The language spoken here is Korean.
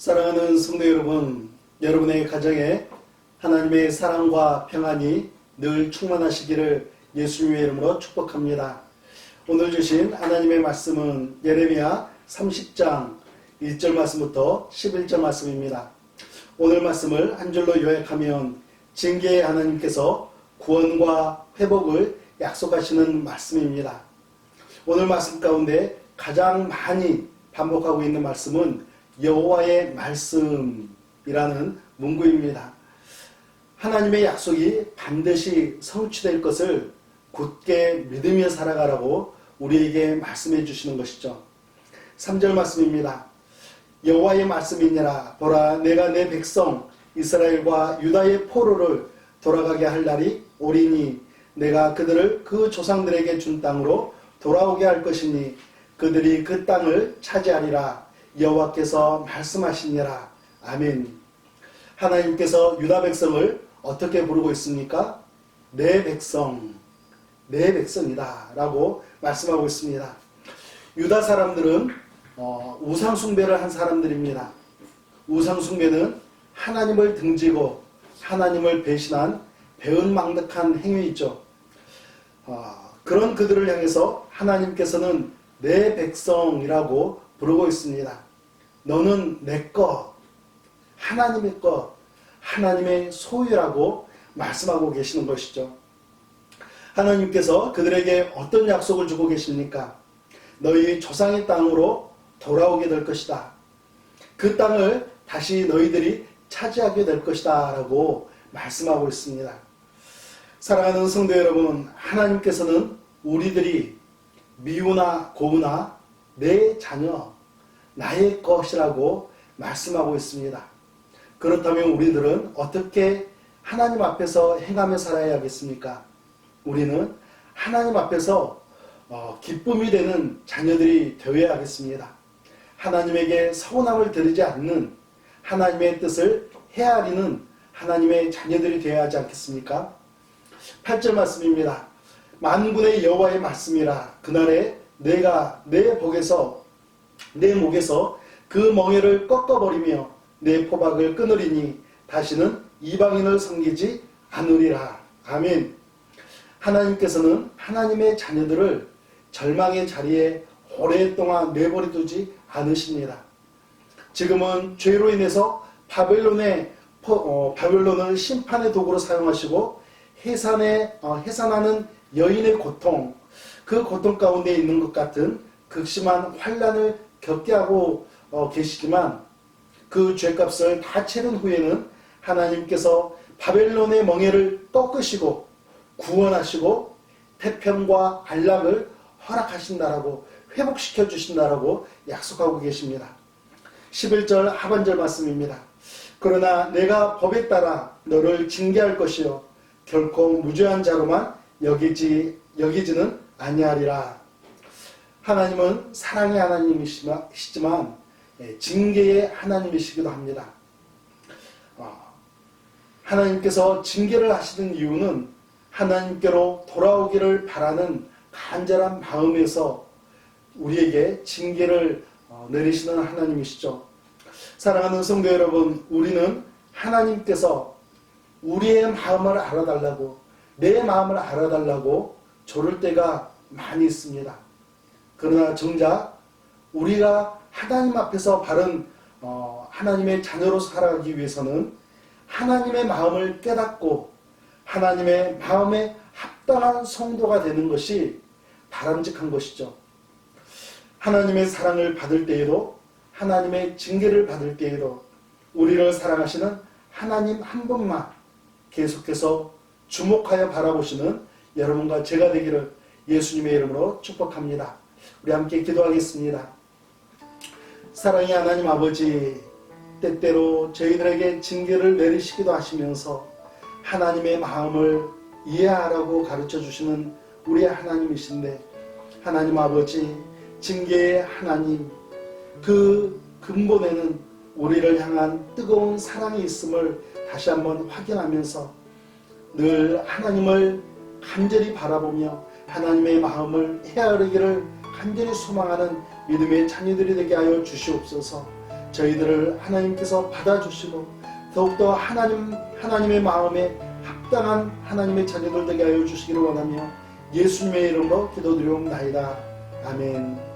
사랑하는 성도 여러분, 여러분의 가정에 하나님의 사랑과 평안이 늘 충만하시기를 예수님의 이름으로 축복합니다. 오늘 주신 하나님의 말씀은 예레미야 30장 1절 말씀부터 11절 말씀입니다. 오늘 말씀을 한 줄로 요약하면 징계의 하나님께서 구원과 회복을 약속하시는 말씀입니다. 오늘 말씀 가운데 가장 많이 반복하고 있는 말씀은 여호와의 말씀이라는 문구입니다. 하나님의 약속이 반드시 성취될 것을 굳게 믿으며 살아가라고 우리에게 말씀해 주시는 것이죠. 3절 말씀입니다. 여호와의 말씀이니라. 보라, 내가 내 백성 이스라엘과 유다의 포로를 돌아가게 할 날이 오리니 내가 그들을 그 조상들에게 준 땅으로 돌아오게 할 것이니 그들이 그 땅을 차지하리라. 여호와께서 말씀하시니라. 아멘. 하나님께서 유다 백성을 어떻게 부르고 있습니까? 내 백성, 내 백성이다 라고 말씀하고 있습니다. 유다 사람들은 우상 숭배를 한 사람들입니다. 우상 숭배는 하나님을 등지고 하나님을 배신한 배은망덕한 행위이죠. 그런 그들을 향해서 하나님께서는 내 백성이라고 부르고 있습니다. 너는 내 것, 하나님의 것, 하나님의 소유라고 말씀하고 계시는 것이죠. 하나님께서 그들에게 어떤 약속을 주고 계십니까? 너희 조상의 땅으로 돌아오게 될 것이다. 그 땅을 다시 너희들이 차지하게 될 것이다 라고 말씀하고 있습니다. 사랑하는 성도 여러분, 하나님께서는 우리들이 미우나 고우나 내 자녀, 나의 것이라고 말씀하고 있습니다. 그렇다면 우리들은 어떻게 하나님 앞에서 행하며 살아야 하겠습니까? 우리는 하나님 앞에서 기쁨이 되는 자녀들이 되어야 하겠습니다. 하나님에게 서운함을 드리지 않는 하나님의 뜻을 헤아리는 하나님의 자녀들이 되어야 하지 않겠습니까? 8절 말씀입니다. 만군의 여호와의 말씀이라. 그날에 내가 내 목에서 그 멍에를 꺾어버리며 내 포박을 끊으리니 다시는 이방인을 섬기지 않으리라. 아멘. 하나님께서는 하나님의 자녀들을 절망의 자리에 오랫동안 내버려 두지 않으십니다. 지금은 죄로 인해서 바벨론을 심판의 도구로 사용하시고 해산하는 여인의 고통, 그 고통 가운데 있는 것 같은 극심한 환난을 겪게 하고 계시지만 그 죄값을 다 치른 후에는 하나님께서 바벨론의 멍에를 꺾으시고 구원하시고 태평과 안락을 허락하신다라고 회복시켜 주신다라고 약속하고 계십니다. 11절 하반절 말씀입니다. 그러나 내가 법에 따라 너를 징계할 것이요 결코 무죄한 자로만 여기지는 아니하리라. 하나님은 사랑의 하나님이시지만 징계의 하나님이시기도 합니다. 하나님께서 징계를 하시는 이유는 하나님께로 돌아오기를 바라는 간절한 마음에서 우리에게 징계를 내리시는 하나님이시죠. 사랑하는 성도 여러분, 우리는 하나님께서 우리의 마음을 알아달라고, 내 마음을 알아달라고 조를 때가 많이 있습니다. 그러나 정작 우리가 하나님 앞에서 바른 하나님의 자녀로 살아가기 위해서는 하나님의 마음을 깨닫고 하나님의 마음에 합당한 성도가 되는 것이 바람직한 것이죠. 하나님의 사랑을 받을 때에도 하나님의 징계를 받을 때에도 우리를 사랑하시는 하나님 한 분만 계속해서 주목하여 바라보시는 여러분과 제가 되기를 예수님의 이름으로 축복합니다. 우리 함께 기도하겠습니다. 사랑의 하나님 아버지, 때때로 저희들에게 징계를 내리시기도 하시면서 하나님의 마음을 이해하라고 가르쳐 주시는 우리 하나님이신데, 하나님 아버지, 징계의 하나님, 그 근본에는 우리를 향한 뜨거운 사랑이 있음을 다시 한번 확인하면서 늘 하나님을 간절히 바라보며 하나님의 마음을 헤아리기를 간절히 소망하는 믿음의 자녀들이 되게 하여 주시옵소서. 저희들을 하나님께서 받아주시고 더욱더 하나님의 마음에 합당한 하나님의 자녀들 되게 하여 주시기를 원하며 예수님의 이름으로 기도드리옵나이다. 아멘.